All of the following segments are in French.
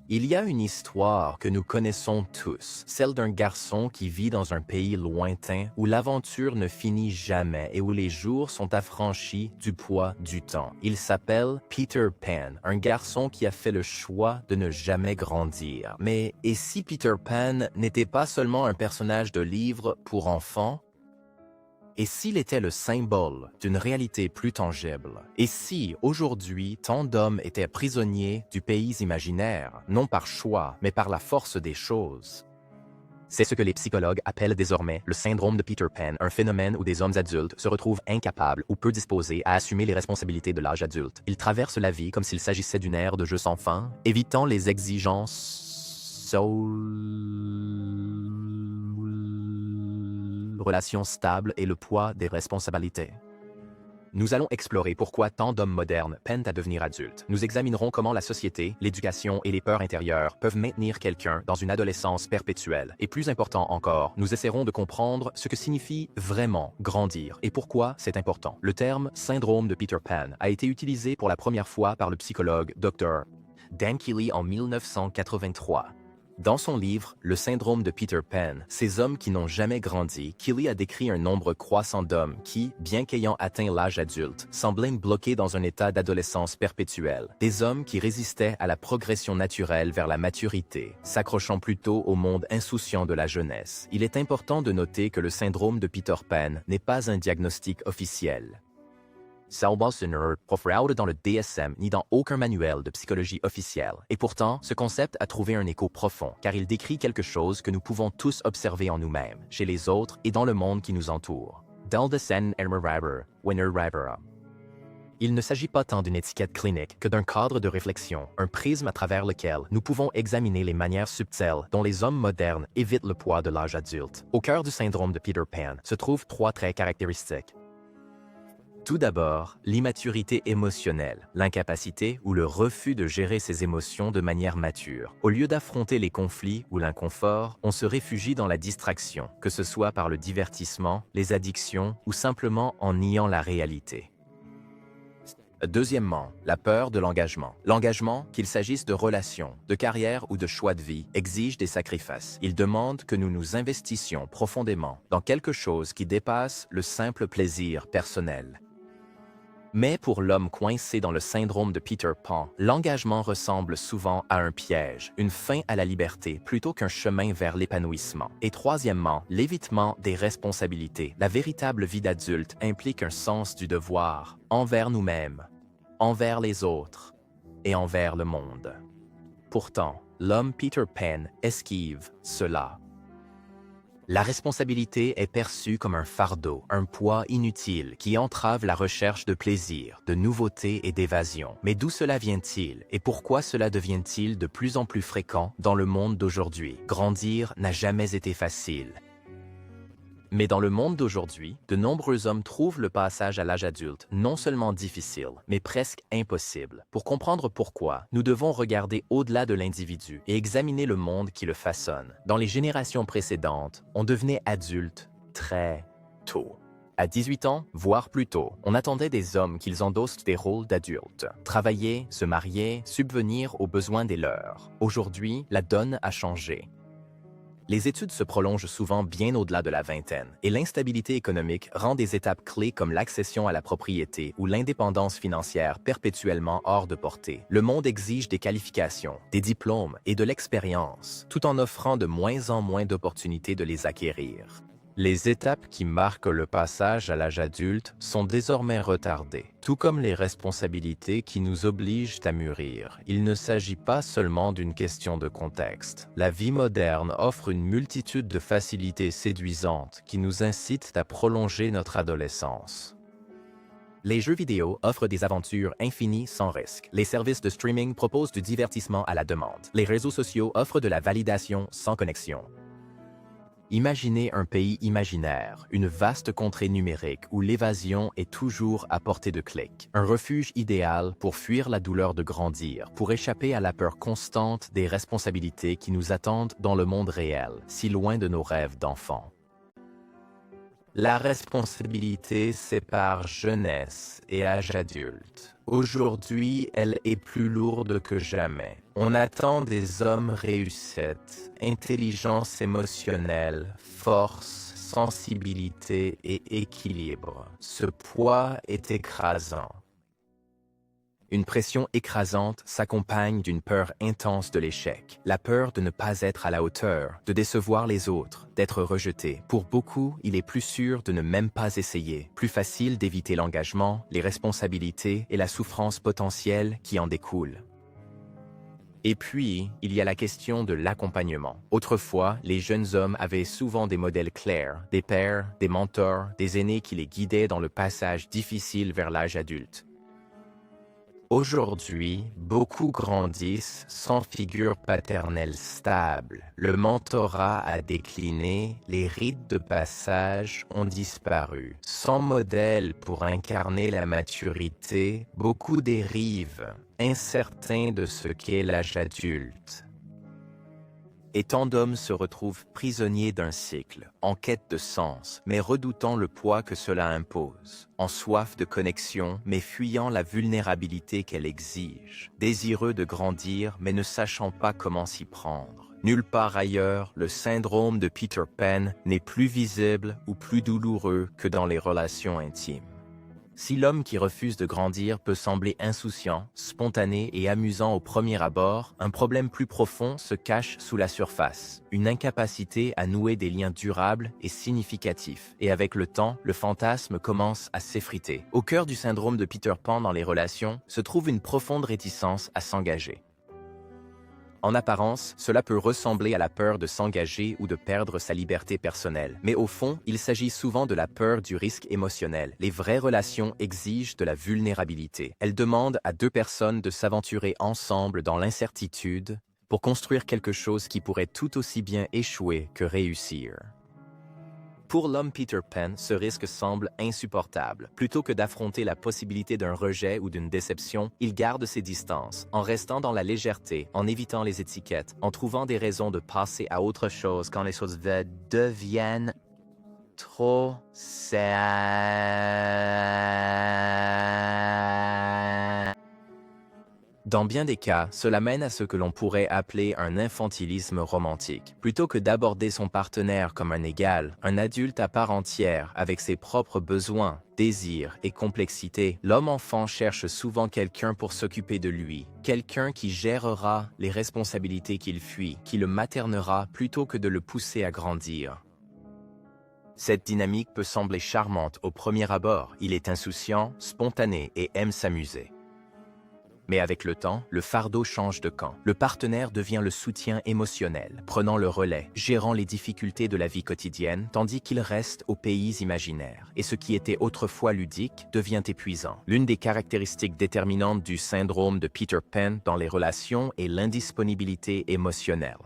Il y a une histoire que nous connaissons tous, celle d'un garçon qui vit dans un pays lointain où l'aventure ne finit jamais et où les jours sont affranchis du poids du temps. Il s'appelle Peter Pan, un garçon qui a fait le choix de ne jamais grandir. Mais et si Peter Pan n'était pas seulement un personnage de livre pour enfants? Et s'il était le symbole d'une réalité plus tangible? Et si, aujourd'hui, tant d'hommes étaient prisonniers du pays imaginaire, non par choix, mais par la force des choses? C'est ce que les psychologues appellent désormais le syndrome de Peter Pan, un phénomène où des hommes adultes se retrouvent incapables ou peu disposés à assumer les responsabilités de l'âge adulte. Ils traversent la vie comme s'il s'agissait d'une ère de jeu sans fin, évitant les exigences relations stables et le poids des responsabilités. Nous allons explorer pourquoi tant d'hommes modernes peinent à devenir adultes. Nous examinerons comment la société, l'éducation et les peurs intérieures peuvent maintenir quelqu'un dans une adolescence perpétuelle. Et plus important encore, nous essaierons de comprendre ce que signifie vraiment grandir et pourquoi c'est important. Le terme « syndrome de Peter Pan » a été utilisé pour la première fois par le psychologue Dr. Dan Keeley en 1983. Dans son livre « Le syndrome de Peter Pan, ces hommes qui n'ont jamais grandi », Keeley a décrit un nombre croissant d'hommes qui, bien qu'ayant atteint l'âge adulte, semblaient bloqués dans un état d'adolescence perpétuelle. Des hommes qui résistaient à la progression naturelle vers la maturité, s'accrochant plutôt au monde insouciant de la jeunesse. Il est important de noter que le syndrome de Peter Pan n'est pas un diagnostic officiel. Salbalsener offre dans le DSM ni dans aucun manuel de psychologie officielle. Et pourtant, ce concept a trouvé un écho profond, car il décrit quelque chose que nous pouvons tous observer en nous-mêmes, chez les autres et dans le monde qui nous entoure. Il ne s'agit pas tant d'une étiquette clinique que d'un cadre de réflexion, un prisme à travers lequel nous pouvons examiner les manières subtiles dont les hommes modernes évitent le poids de l'âge adulte. Au cœur du syndrome de Peter Pan se trouvent 3 traits caractéristiques. Tout d'abord, l'immaturité émotionnelle, l'incapacité ou le refus de gérer ses émotions de manière mature. Au lieu d'affronter les conflits ou l'inconfort, on se réfugie dans la distraction, que ce soit par le divertissement, les addictions ou simplement en niant la réalité. Deuxièmement, la peur de l'engagement. L'engagement, qu'il s'agisse de relations, de carrière ou de choix de vie, exige des sacrifices. Il demande que nous nous investissions profondément dans quelque chose qui dépasse le simple plaisir personnel. Mais pour l'homme coincé dans le syndrome de Peter Pan, l'engagement ressemble souvent à un piège, une fin à la liberté plutôt qu'un chemin vers l'épanouissement. Et troisièmement, l'évitement des responsabilités. La véritable vie d'adulte implique un sens du devoir envers nous-mêmes, envers les autres et envers le monde. Pourtant, l'homme Peter Pan esquive cela. La responsabilité est perçue comme un fardeau, un poids inutile qui entrave la recherche de plaisir, de nouveauté et d'évasion. Mais d'où cela vient-il et pourquoi cela devient-il de plus en plus fréquent dans le monde d'aujourd'hui? Grandir n'a jamais été facile. Mais dans le monde d'aujourd'hui, de nombreux hommes trouvent le passage à l'âge adulte non seulement difficile, mais presque impossible. Pour comprendre pourquoi, nous devons regarder au-delà de l'individu et examiner le monde qui le façonne. Dans les générations précédentes, on devenait adulte très tôt. À 18 ans, voire plus tôt, on attendait des hommes qu'ils endossent des rôles d'adultes. Travailler, se marier, subvenir aux besoins des leurs. Aujourd'hui, la donne a changé. Les études se prolongent souvent bien au-delà de la vingtaine, et l'instabilité économique rend des étapes clés comme l'accession à la propriété ou l'indépendance financière perpétuellement hors de portée. Le monde exige des qualifications, des diplômes et de l'expérience, tout en offrant de moins en moins d'opportunités de les acquérir. Les étapes qui marquent le passage à l'âge adulte sont désormais retardées, tout comme les responsabilités qui nous obligent à mûrir. Il ne s'agit pas seulement d'une question de contexte. La vie moderne offre une multitude de facilités séduisantes qui nous incitent à prolonger notre adolescence. Les jeux vidéo offrent des aventures infinies sans risque. Les services de streaming proposent du divertissement à la demande. Les réseaux sociaux offrent de la validation sans connexion. Imaginez un pays imaginaire, une vaste contrée numérique où l'évasion est toujours à portée de clic. Un refuge idéal pour fuir la douleur de grandir, pour échapper à la peur constante des responsabilités qui nous attendent dans le monde réel, si loin de nos rêves d'enfants. La responsabilité sépare jeunesse et âge adulte. Aujourd'hui, elle est plus lourde que jamais. On attend des hommes réussite, intelligence émotionnelle, force, sensibilité et équilibre. Ce poids est écrasant. Une pression écrasante s'accompagne d'une peur intense de l'échec. La peur de ne pas être à la hauteur, de décevoir les autres, d'être rejeté. Pour beaucoup, il est plus sûr de ne même pas essayer, plus facile d'éviter l'engagement, les responsabilités et la souffrance potentielle qui en découle. Et puis, il y a la question de l'accompagnement. Autrefois, les jeunes hommes avaient souvent des modèles clairs, des pères, des mentors, des aînés qui les guidaient dans le passage difficile vers l'âge adulte. Aujourd'hui, beaucoup grandissent sans figure paternelle stable. Le mentorat a décliné, les rites de passage ont disparu. Sans modèle pour incarner la maturité, beaucoup dérivent, incertains de ce qu'est l'âge adulte. Et tant d'hommes se retrouvent prisonniers d'un cycle, en quête de sens, mais redoutant le poids que cela impose, en soif de connexion, mais fuyant la vulnérabilité qu'elle exige, désireux de grandir, mais ne sachant pas comment s'y prendre. Nulle part ailleurs, le syndrome de Peter Pan n'est plus visible ou plus douloureux que dans les relations intimes. Si l'homme qui refuse de grandir peut sembler insouciant, spontané et amusant au premier abord, un problème plus profond se cache sous la surface, une incapacité à nouer des liens durables et significatifs. Et avec le temps, le fantasme commence à s'effriter. Au cœur du syndrome de Peter Pan dans les relations se trouve une profonde réticence à s'engager. En apparence, cela peut ressembler à la peur de s'engager ou de perdre sa liberté personnelle. Mais au fond, il s'agit souvent de la peur du risque émotionnel. Les vraies relations exigent de la vulnérabilité. Elles demandent à deux personnes de s'aventurer ensemble dans l'incertitude pour construire quelque chose qui pourrait tout aussi bien échouer que réussir. Pour l'homme Peter Pan, ce risque semble insupportable. Plutôt que d'affronter la possibilité d'un rejet ou d'une déception, il garde ses distances, en restant dans la légèreté, en évitant les étiquettes, en trouvant des raisons de passer à autre chose quand les choses deviennent trop sérieuses. Dans bien des cas, cela mène à ce que l'on pourrait appeler un infantilisme romantique. Plutôt que d'aborder son partenaire comme un égal, un adulte à part entière avec ses propres besoins, désirs et complexités, l'homme-enfant cherche souvent quelqu'un pour s'occuper de lui, quelqu'un qui gérera les responsabilités qu'il fuit, qui le maternera plutôt que de le pousser à grandir. Cette dynamique peut sembler charmante au premier abord. Il est insouciant, spontané et aime s'amuser. Mais avec le temps, le fardeau change de camp. Le partenaire devient le soutien émotionnel, prenant le relais, gérant les difficultés de la vie quotidienne, tandis qu'il reste au pays imaginaire. Et ce qui était autrefois ludique devient épuisant. L'une des caractéristiques déterminantes du syndrome de Peter Pan dans les relations est l'indisponibilité émotionnelle.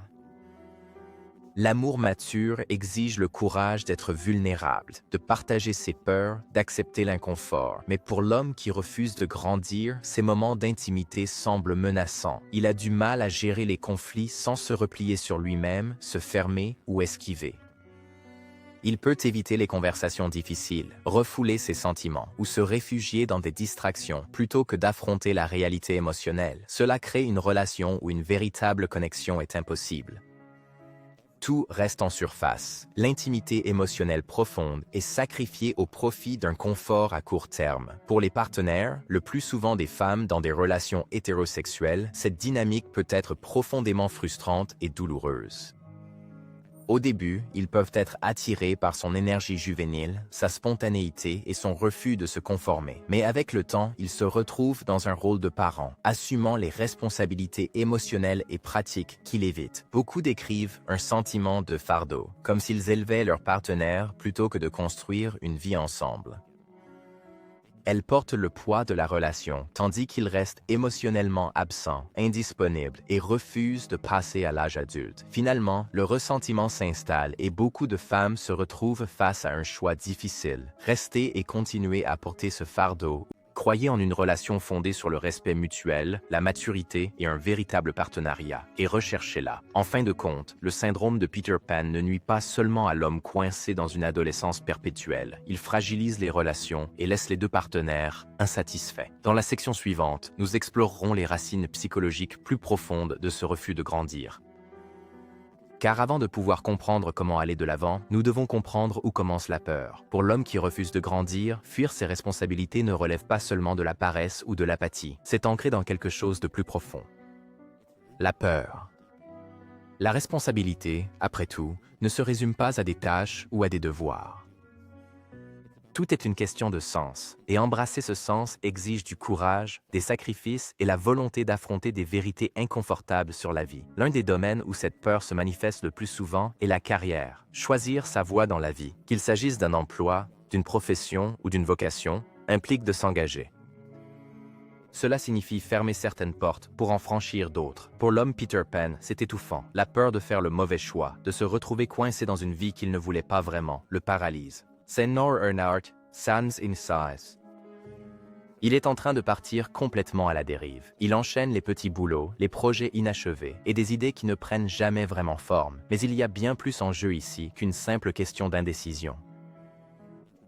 L'amour mature exige le courage d'être vulnérable, de partager ses peurs, d'accepter l'inconfort. Mais pour l'homme qui refuse de grandir, ces moments d'intimité semblent menaçants. Il a du mal à gérer les conflits sans se replier sur lui-même, se fermer ou esquiver. Il peut éviter les conversations difficiles, refouler ses sentiments ou se réfugier dans des distractions plutôt que d'affronter la réalité émotionnelle. Cela crée une relation où une véritable connexion est impossible. Tout reste en surface. L'intimité émotionnelle profonde est sacrifiée au profit d'un confort à court terme. Pour les partenaires, le plus souvent des femmes dans des relations hétérosexuelles, cette dynamique peut être profondément frustrante et douloureuse. Au début, ils peuvent être attirés par son énergie juvénile, sa spontanéité et son refus de se conformer. Mais avec le temps, ils se retrouvent dans un rôle de parent, assumant les responsabilités émotionnelles et pratiques qu'il évite. Beaucoup décrivent un sentiment de fardeau, comme s'ils élevaient leur partenaire plutôt que de construire une vie ensemble. Elle porte le poids de la relation, tandis qu'il reste émotionnellement absent, indisponible et refuse de passer à l'âge adulte. Finalement, le ressentiment s'installe et beaucoup de femmes se retrouvent face à un choix difficile, rester et continuer à porter ce fardeau Croyez en une relation fondée sur le respect mutuel, la maturité et un véritable partenariat, et recherchez-la. En fin de compte, le syndrome de Peter Pan ne nuit pas seulement à l'homme coincé dans une adolescence perpétuelle, il fragilise les relations et laisse les deux partenaires insatisfaits. Dans la section suivante, nous explorerons les racines psychologiques plus profondes de ce refus de grandir. Car avant de pouvoir comprendre comment aller de l'avant, nous devons comprendre où commence la peur. Pour l'homme qui refuse de grandir, fuir ses responsabilités ne relève pas seulement de la paresse ou de l'apathie. C'est ancré dans quelque chose de plus profond. La peur. La responsabilité, après tout, ne se résume pas à des tâches ou à des devoirs. Tout est une question de sens, et embrasser ce sens exige du courage, des sacrifices et la volonté d'affronter des vérités inconfortables sur la vie. L'un des domaines où cette peur se manifeste le plus souvent est la carrière. Choisir sa voie dans la vie, qu'il s'agisse d'un emploi, d'une profession ou d'une vocation, implique de s'engager. Cela signifie fermer certaines portes pour en franchir d'autres. Pour l'homme Peter Pan, c'est étouffant. La peur de faire le mauvais choix, de se retrouver coincé dans une vie qu'il ne voulait pas vraiment, le paralyse. C'est Nor Earnhardt, Sans in Size. Il est en train de partir complètement à la dérive. Il enchaîne les petits boulots, les projets inachevés et des idées qui ne prennent jamais vraiment forme. Mais il y a bien plus en jeu ici qu'une simple question d'indécision.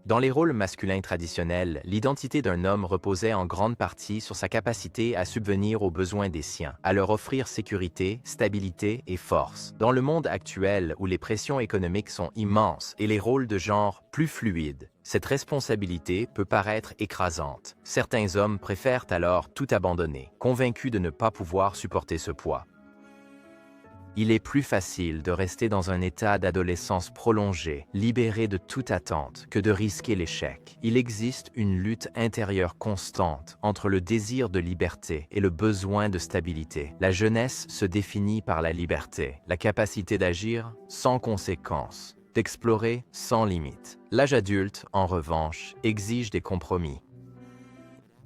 Dans les rôles masculins traditionnels, l'identité d'un homme reposait en grande partie sur sa capacité à subvenir aux besoins des siens, à leur offrir sécurité, stabilité et force. Dans le monde actuel où les pressions économiques sont immenses et les rôles de genre plus fluides, cette responsabilité peut paraître écrasante. Certains hommes préfèrent alors tout abandonner, convaincus de ne pas pouvoir supporter ce poids. Il est plus facile de rester dans un état d'adolescence prolongée, libéré de toute attente, que de risquer l'échec. Il existe une lutte intérieure constante entre le désir de liberté et le besoin de stabilité. La jeunesse se définit par la liberté, la capacité d'agir sans conséquences, d'explorer sans limite. L'âge adulte, en revanche, exige des compromis.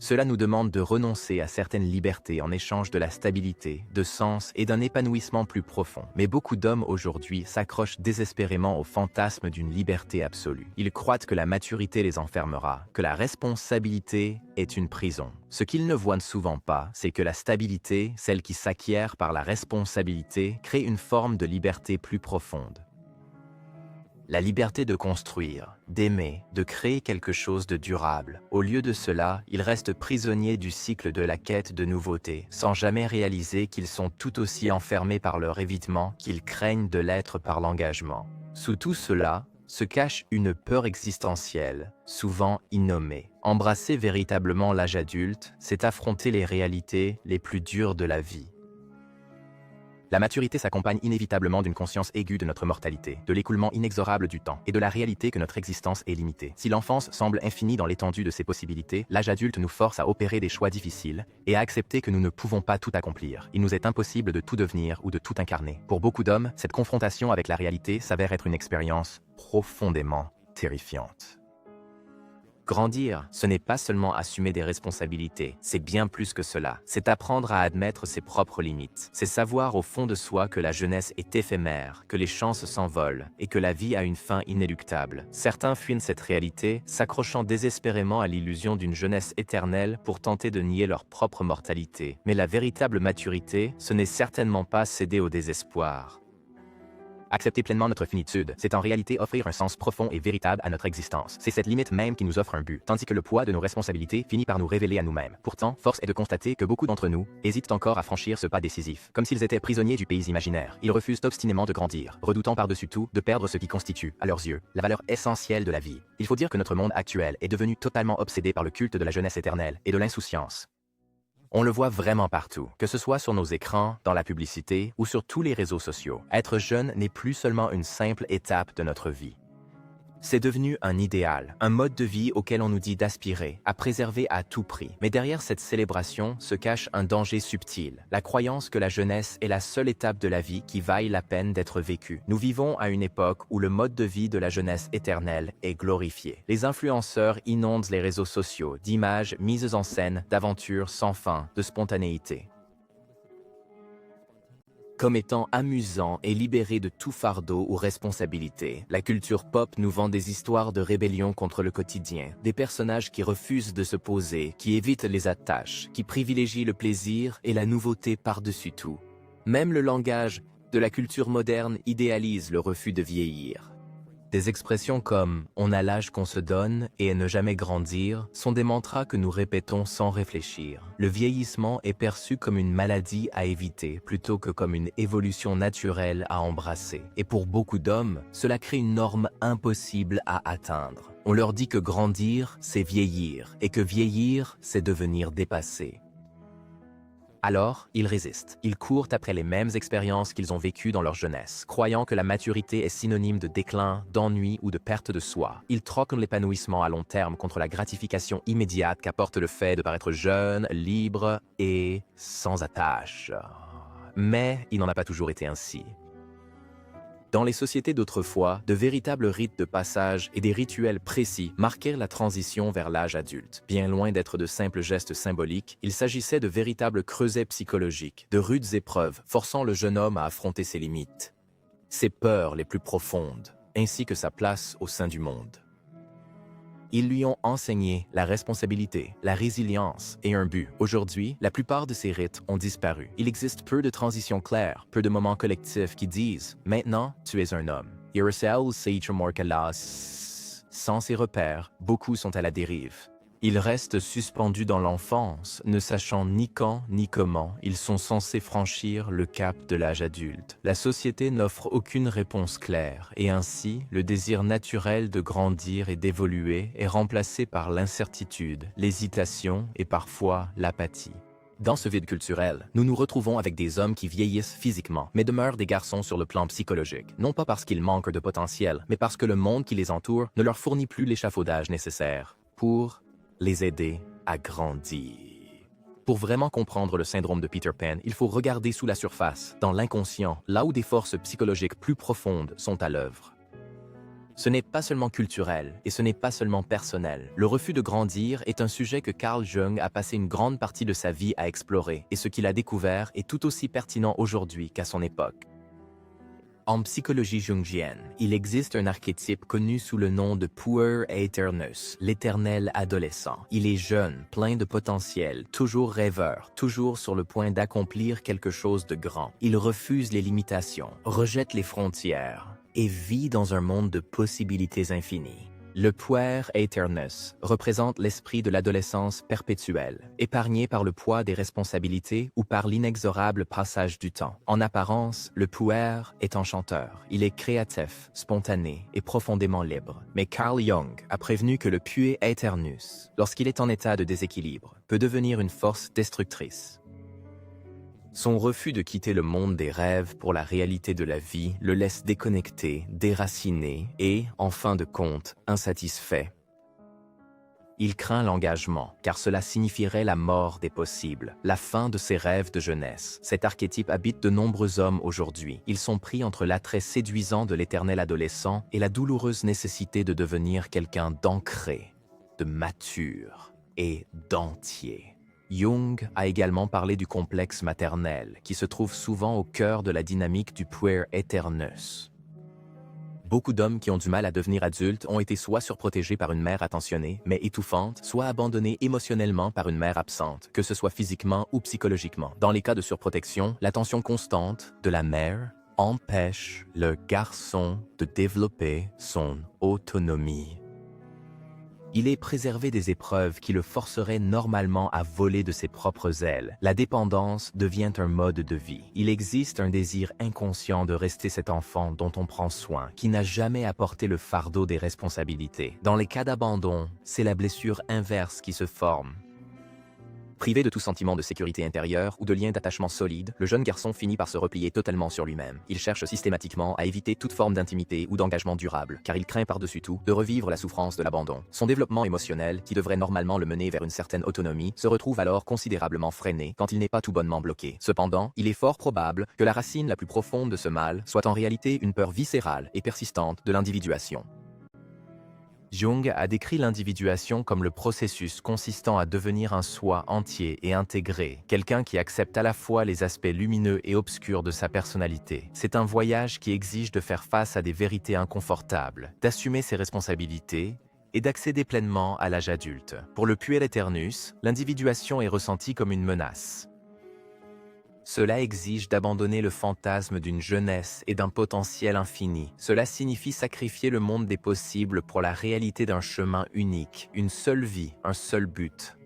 Cela nous demande de renoncer à certaines libertés en échange de la stabilité, de sens et d'un épanouissement plus profond. Mais beaucoup d'hommes aujourd'hui s'accrochent désespérément au fantasme d'une liberté absolue. Ils croient que la maturité les enfermera, que la responsabilité est une prison. Ce qu'ils ne voient souvent pas, c'est que la stabilité, celle qui s'acquiert par la responsabilité, crée une forme de liberté plus profonde. La liberté de construire, d'aimer, de créer quelque chose de durable. Au lieu de cela, ils restent prisonniers du cycle de la quête de nouveautés, sans jamais réaliser qu'ils sont tout aussi enfermés par leur évitement qu'ils craignent de l'être par l'engagement. Sous tout cela, se cache une peur existentielle, souvent innommée. Embrasser véritablement l'âge adulte, c'est affronter les réalités les plus dures de la vie. La maturité s'accompagne inévitablement d'une conscience aiguë de notre mortalité, de l'écoulement inexorable du temps et de la réalité que notre existence est limitée. Si l'enfance semble infinie dans l'étendue de ses possibilités, l'âge adulte nous force à opérer des choix difficiles et à accepter que nous ne pouvons pas tout accomplir. Il nous est impossible de tout devenir ou de tout incarner. Pour beaucoup d'hommes, cette confrontation avec la réalité s'avère être une expérience profondément terrifiante. Grandir, ce n'est pas seulement assumer des responsabilités, c'est bien plus que cela. C'est apprendre à admettre ses propres limites. C'est savoir au fond de soi que la jeunesse est éphémère, que les chances s'envolent et que la vie a une fin inéluctable. Certains fuient cette réalité, s'accrochant désespérément à l'illusion d'une jeunesse éternelle pour tenter de nier leur propre mortalité. Mais la véritable maturité, ce n'est certainement pas céder au désespoir. Accepter pleinement notre finitude, c'est en réalité offrir un sens profond et véritable à notre existence. C'est cette limite même qui nous offre un but, tandis que le poids de nos responsabilités finit par nous révéler à nous-mêmes. Pourtant, force est de constater que beaucoup d'entre nous hésitent encore à franchir ce pas décisif, comme s'ils étaient prisonniers du pays imaginaire. Ils refusent obstinément de grandir, redoutant par-dessus tout de perdre ce qui constitue, à leurs yeux, la valeur essentielle de la vie. Il faut dire que notre monde actuel est devenu totalement obsédé par le culte de la jeunesse éternelle et de l'insouciance. On le voit vraiment partout, que ce soit sur nos écrans, dans la publicité ou sur tous les réseaux sociaux. Être jeune n'est plus seulement une simple étape de notre vie. C'est devenu un idéal, un mode de vie auquel on nous dit d'aspirer, à préserver à tout prix. Mais derrière cette célébration se cache un danger subtil, la croyance que la jeunesse est la seule étape de la vie qui vaille la peine d'être vécue. Nous vivons à une époque où le mode de vie de la jeunesse éternelle est glorifié. Les influenceurs inondent les réseaux sociaux d'images mises en scène, d'aventures sans fin, de spontanéité. comme étant amusant et libéré de tout fardeau ou responsabilité. La culture pop nous vend des histoires de rébellion contre le quotidien, des personnages qui refusent de se poser, qui évitent les attaches, qui privilégient le plaisir et la nouveauté par-dessus tout. Même le langage de la culture moderne idéalise le refus de vieillir. Des expressions comme « on a l'âge qu'on se donne » et « ne jamais grandir » sont des mantras que nous répétons sans réfléchir. Le vieillissement est perçu comme une maladie à éviter plutôt que comme une évolution naturelle à embrasser. Et pour beaucoup d'hommes, cela crée une norme impossible à atteindre. On leur dit que grandir, c'est vieillir, et que vieillir, c'est devenir dépassé. Alors, ils résistent. Ils courent après les mêmes expériences qu'ils ont vécues dans leur jeunesse, croyant que la maturité est synonyme de déclin, d'ennui ou de perte de soi. Ils troquent l'épanouissement à long terme contre la gratification immédiate qu'apporte le fait de paraître jeune, libre et sans attache. Mais il n'en a pas toujours été ainsi. Dans les sociétés d'autrefois, de véritables rites de passage et des rituels précis marquèrent la transition vers l'âge adulte. Bien loin d'être de simples gestes symboliques, il s'agissait de véritables creusets psychologiques, de rudes épreuves forçant le jeune homme à affronter ses limites, ses peurs les plus profondes, ainsi que sa place au sein du monde. Ils lui ont enseigné la responsabilité, la résilience et un but. Aujourd'hui, la plupart de ces rites ont disparu. Il existe peu de transitions claires, peu de moments collectifs qui disent « Maintenant, tu es un homme ». Sans ces repères, beaucoup sont à la dérive. Ils restent suspendus dans l'enfance, ne sachant ni quand ni comment ils sont censés franchir le cap de l'âge adulte. La société n'offre aucune réponse claire et ainsi, le désir naturel de grandir et d'évoluer est remplacé par l'incertitude, l'hésitation et parfois l'apathie. Dans ce vide culturel, nous nous retrouvons avec des hommes qui vieillissent physiquement, mais demeurent des garçons sur le plan psychologique. Non pas parce qu'ils manquent de potentiel, mais parce que le monde qui les entoure ne leur fournit plus l'échafaudage nécessaire pour les aider à grandir. Pour vraiment comprendre le syndrome de Peter Pan, il faut regarder sous la surface, dans l'inconscient, là où des forces psychologiques plus profondes sont à l'œuvre. Ce n'est pas seulement culturel et ce n'est pas seulement personnel. Le refus de grandir est un sujet que Carl Jung a passé une grande partie de sa vie à explorer et ce qu'il a découvert est tout aussi pertinent aujourd'hui qu'à son époque. En psychologie jungienne, il existe un archétype connu sous le nom de Puer Aeternus, l'éternel adolescent. Il est jeune, plein de potentiel, toujours rêveur, toujours sur le point d'accomplir quelque chose de grand. Il refuse les limitations, rejette les frontières et vit dans un monde de possibilités infinies. Le Puer Aeternus représente l'esprit de l'adolescence perpétuelle, épargné par le poids des responsabilités ou par l'inexorable passage du temps. En apparence, le Puer est enchanteur. Il est créatif, spontané et profondément libre. Mais Carl Jung a prévenu que le Puer Aeternus, lorsqu'il est en état de déséquilibre, peut devenir une force destructrice. Son refus de quitter le monde des rêves pour la réalité de la vie le laisse déconnecté, déraciné et, en fin de compte, insatisfait. Il craint l'engagement, car cela signifierait la mort des possibles, la fin de ses rêves de jeunesse. Cet archétype habite de nombreux hommes aujourd'hui. Ils sont pris entre l'attrait séduisant de l'éternel adolescent et la douloureuse nécessité de devenir quelqu'un d'ancré, de mature et d'entier. Jung a également parlé du complexe maternel, qui se trouve souvent au cœur de la dynamique du Puer Aeternus. Beaucoup d'hommes qui ont du mal à devenir adultes ont été soit surprotégés par une mère attentionnée, mais étouffante, soit abandonnés émotionnellement par une mère absente, que ce soit physiquement ou psychologiquement. Dans les cas de surprotection, l'attention constante de la mère empêche le garçon de développer son autonomie. Il est préservé des épreuves qui le forceraient normalement à voler de ses propres ailes. La dépendance devient un mode de vie. Il existe un désir inconscient de rester cet enfant dont on prend soin, qui n'a jamais apporté le fardeau des responsabilités. Dans les cas d'abandon, c'est la blessure inverse qui se forme. Privé de tout sentiment de sécurité intérieure ou de lien d'attachement solide, le jeune garçon finit par se replier totalement sur lui-même. Il cherche systématiquement à éviter toute forme d'intimité ou d'engagement durable, car il craint par-dessus tout de revivre la souffrance de l'abandon. Son développement émotionnel, qui devrait normalement le mener vers une certaine autonomie, se retrouve alors considérablement freiné quand il n'est pas tout bonnement bloqué. Cependant, il est fort probable que la racine la plus profonde de ce mal soit en réalité une peur viscérale et persistante de l'individuation. Jung a décrit l'individuation comme le processus consistant à devenir un soi entier et intégré, quelqu'un qui accepte à la fois les aspects lumineux et obscurs de sa personnalité. C'est un voyage qui exige de faire face à des vérités inconfortables, d'assumer ses responsabilités et d'accéder pleinement à l'âge adulte. Pour le puer aeternus, l'individuation est ressentie comme une menace. Cela exige d'abandonner le fantasme d'une jeunesse et d'un potentiel infini. Cela signifie sacrifier le monde des possibles pour la réalité d'un chemin unique, une seule vie, un seul but.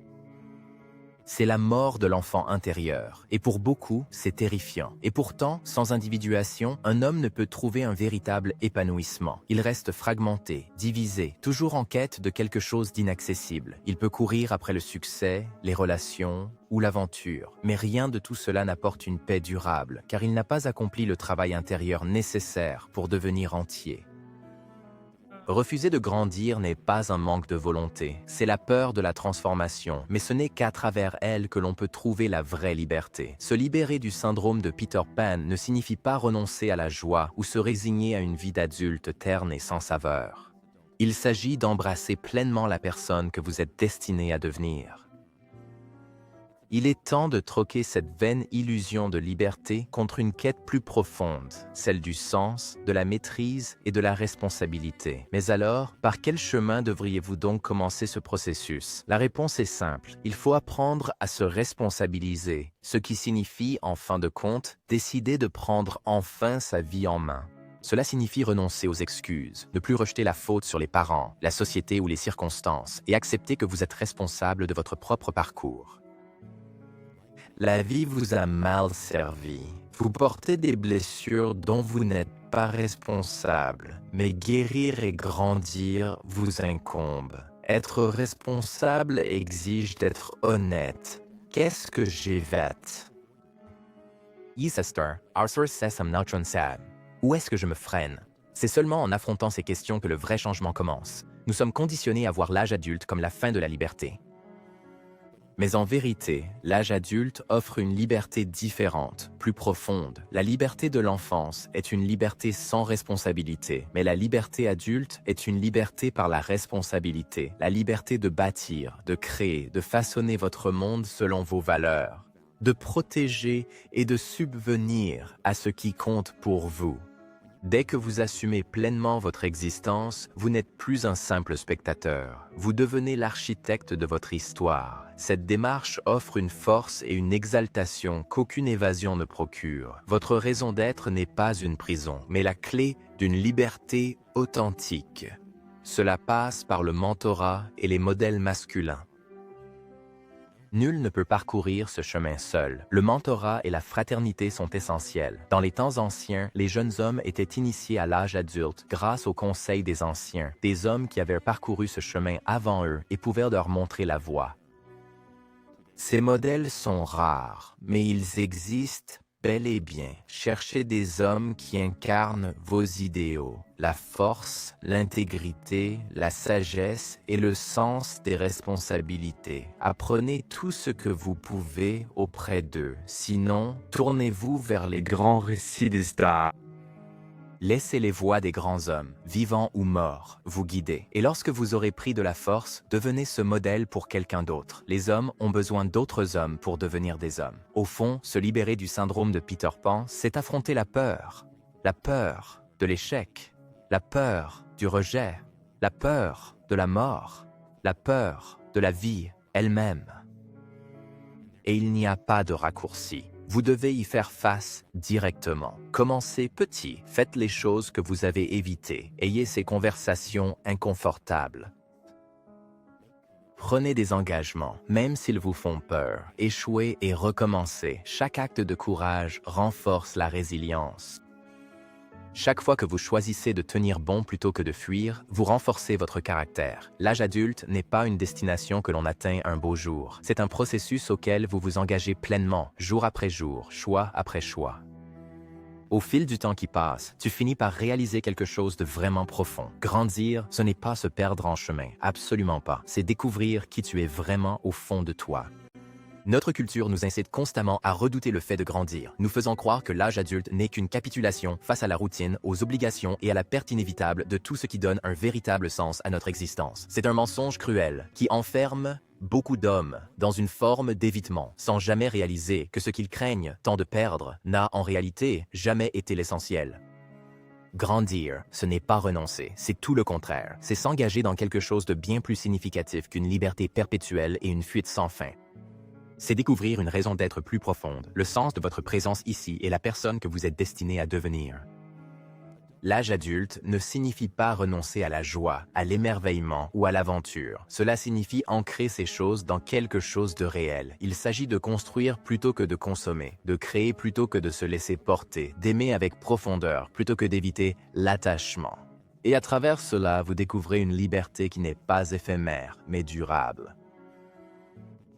C'est la mort de l'enfant intérieur, et pour beaucoup, c'est terrifiant. Et pourtant, sans individuation, un homme ne peut trouver un véritable épanouissement. Il reste fragmenté, divisé, toujours en quête de quelque chose d'inaccessible. Il peut courir après le succès, les relations ou l'aventure, mais rien de tout cela n'apporte une paix durable, car il n'a pas accompli le travail intérieur nécessaire pour devenir entier. Refuser de grandir n'est pas un manque de volonté, c'est la peur de la transformation, mais ce n'est qu'à travers elle que l'on peut trouver la vraie liberté. Se libérer du syndrome de Peter Pan ne signifie pas renoncer à la joie ou se résigner à une vie d'adulte terne et sans saveur. Il s'agit d'embrasser pleinement la personne que vous êtes destiné à devenir. Il est temps de troquer cette vaine illusion de liberté contre une quête plus profonde, celle du sens, de la maîtrise et de la responsabilité. Mais alors, par quel chemin devriez-vous donc commencer ce processus? La réponse est simple, il faut apprendre à se responsabiliser, ce qui signifie, en fin de compte, décider de prendre enfin sa vie en main. Cela signifie renoncer aux excuses, ne plus rejeter la faute sur les parents, la société ou les circonstances, et accepter que vous êtes responsable de votre propre parcours. La vie vous a mal servi. Vous portez des blessures dont vous n'êtes pas responsable, mais guérir et grandir vous incombe. Être responsable exige d'être honnête. Qu'est-ce que j'ai fait? Sister, Arthur says I'm not sad. Où est-ce que je me freine? C'est seulement en affrontant ces questions que le vrai changement commence. Nous sommes conditionnés à voir l'âge adulte comme la fin de la liberté. Mais en vérité, l'âge adulte offre une liberté différente, plus profonde. La liberté de l'enfance est une liberté sans responsabilité, mais la liberté adulte est une liberté par la responsabilité, la liberté de bâtir, de créer, de façonner votre monde selon vos valeurs, de protéger et de subvenir à ce qui compte pour vous. Dès que vous assumez pleinement votre existence, vous n'êtes plus un simple spectateur. Vous devenez l'architecte de votre histoire. Cette démarche offre une force et une exaltation qu'aucune évasion ne procure. Votre raison d'être n'est pas une prison, mais la clé d'une liberté authentique. Cela passe par le mentorat et les modèles masculins. Nul ne peut parcourir ce chemin seul. Le mentorat et la fraternité sont essentiels. Dans les temps anciens, les jeunes hommes étaient initiés à l'âge adulte grâce aux conseils des anciens, des hommes qui avaient parcouru ce chemin avant eux et pouvaient leur montrer la voie. Ces modèles sont rares, mais ils existent bel et bien. Cherchez des hommes qui incarnent vos idéaux, la force, l'intégrité, la sagesse et le sens des responsabilités. Apprenez tout ce que vous pouvez auprès d'eux. Sinon, tournez-vous vers les grands récits d'histoire. Laissez les voix des grands hommes, vivants ou morts, vous guider. Et lorsque vous aurez pris de la force, devenez ce modèle pour quelqu'un d'autre. Les hommes ont besoin d'autres hommes pour devenir des hommes. Au fond, se libérer du syndrome de Peter Pan, c'est affronter la peur. La peur de l'échec, la peur du rejet, la peur de la mort, la peur de la vie elle-même. Et il n'y a pas de raccourci. Vous devez y faire face directement. Commencez petit, faites les choses que vous avez évitées, ayez ces conversations inconfortables. Prenez des engagements, même s'ils vous font peur. Échouez et recommencez. Chaque acte de courage renforce la résilience. Chaque fois que vous choisissez de tenir bon plutôt que de fuir, vous renforcez votre caractère. L'âge adulte n'est pas une destination que l'on atteint un beau jour. C'est un processus auquel vous vous engagez pleinement, jour après jour, choix après choix. Au fil du temps qui passe, tu finis par réaliser quelque chose de vraiment profond. Grandir, ce n'est pas se perdre en chemin, absolument pas. C'est découvrir qui tu es vraiment au fond de toi. Notre culture nous incite constamment à redouter le fait de grandir, nous faisant croire que l'âge adulte n'est qu'une capitulation face à la routine, aux obligations et à la perte inévitable de tout ce qui donne un véritable sens à notre existence. C'est un mensonge cruel qui enferme beaucoup d'hommes dans une forme d'évitement, sans jamais réaliser que ce qu'ils craignent tant de perdre n'a en réalité jamais été l'essentiel. Grandir, ce n'est pas renoncer, c'est tout le contraire. C'est s'engager dans quelque chose de bien plus significatif qu'une liberté perpétuelle et une fuite sans fin. C'est découvrir une raison d'être plus profonde, le sens de votre présence ici et la personne que vous êtes destiné à devenir. L'âge adulte ne signifie pas renoncer à la joie, à l'émerveillement ou à l'aventure. Cela signifie ancrer ces choses dans quelque chose de réel. Il s'agit de construire plutôt que de consommer, de créer plutôt que de se laisser porter, d'aimer avec profondeur plutôt que d'éviter l'attachement. Et à travers cela, vous découvrez une liberté qui n'est pas éphémère, mais durable.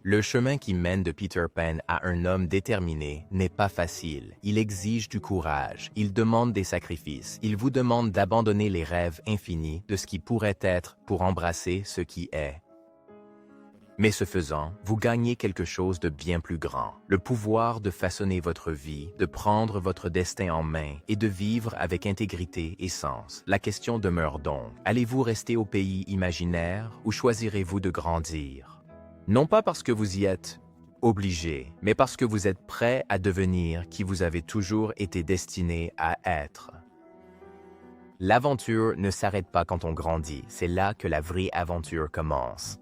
Le chemin qui mène de Peter Pan à un homme déterminé n'est pas facile. Il exige du courage, il demande des sacrifices, il vous demande d'abandonner les rêves infinis de ce qui pourrait être pour embrasser ce qui est. Mais ce faisant, vous gagnez quelque chose de bien plus grand, le pouvoir de façonner votre vie, de prendre votre destin en main et de vivre avec intégrité et sens. La question demeure donc, allez-vous rester au pays imaginaire ou choisirez-vous de grandir? Non pas parce que vous y êtes obligé, mais parce que vous êtes prêt à devenir qui vous avez toujours été destiné à être. L'aventure ne s'arrête pas quand on grandit, c'est là que la vraie aventure commence.